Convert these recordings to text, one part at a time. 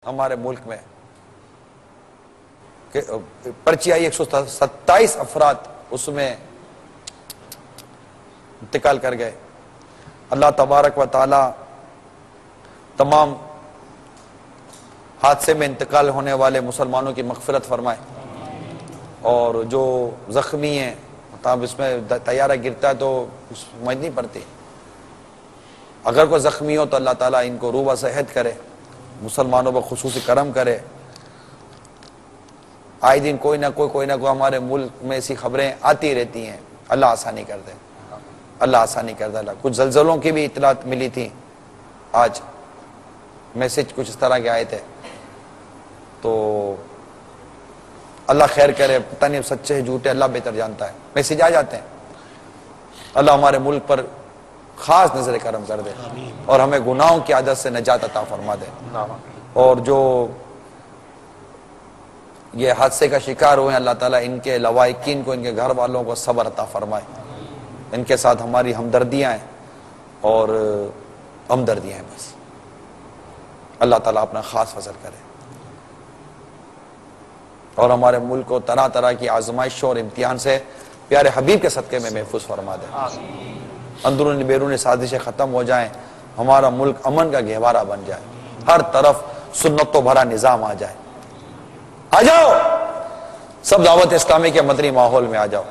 ہمارے ملک میں کہ پرچی آئی 127 افراد اس میں انتقال کر گئے. اللہ تبارک و تعالی تمام حادثے میں انتقال ہونے والے مسلمانوں کی مغفرت فرمائے، اور جو زخمی ہیں تب اس میں طیارہ گرتا ہے تو سمجھ نہیں پڑتی، اگر کوئی زخمی ہو تو اللہ تعالیٰ ان کو روح و صحت کرے، مسلمانوں پر خصوصی کرم کرے. آئے دن کوئی نہ کوئی ہمارے ملک میں ایسی خبریں آتی رہتی ہیں. اللہ آسانی کر دے، اللہ آسانی کر دے. اللہ کچھ زلزلوں کی بھی اطلاعات ملی تھی، آج میسج کچھ اس طرح کے آئے تھے، تو اللہ خیر کرے. پتہ نہیں سچے جھوٹے اللہ بہتر جانتا ہے، میسج آ جاتے ہیں. اللہ ہمارے ملک پر خاص نظر کرم کر دے اور ہمیں گناہوں کی عادت سے نجات عطا فرما دے. اور جو یہ حادثے کا شکار ہوئے ہیں، اللہ تعالیٰ ان کے لواحقین کو، ان کے گھر والوں کو صبر عطا فرمائے. ان کے ساتھ ہماری ہمدردیاں ہیں اور ہمدردیاں ہیں بس. اللہ تعالیٰ اپنا خاص فضل کرے اور ہمارے ملک کو طرح طرح کی آزمائشوں اور امتحان سے پیارے حبیب کے صدقے میں محفوظ فرما دے. اندرونی بیرونی سازشیں ختم ہو جائیں، ہمارا ملک امن کا گہوارہ بن جائے، ہر طرف سنتوں بھرا نظام آ جائے. آ جاؤ سب دعوت اسلامی کے مدنی ماحول میں آ جاؤ.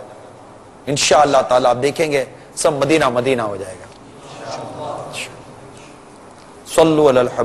انشاءاللہ تعالیٰ آپ دیکھیں گے سب مدینہ مدینہ ہو جائے گا. صلو علی الحبیب.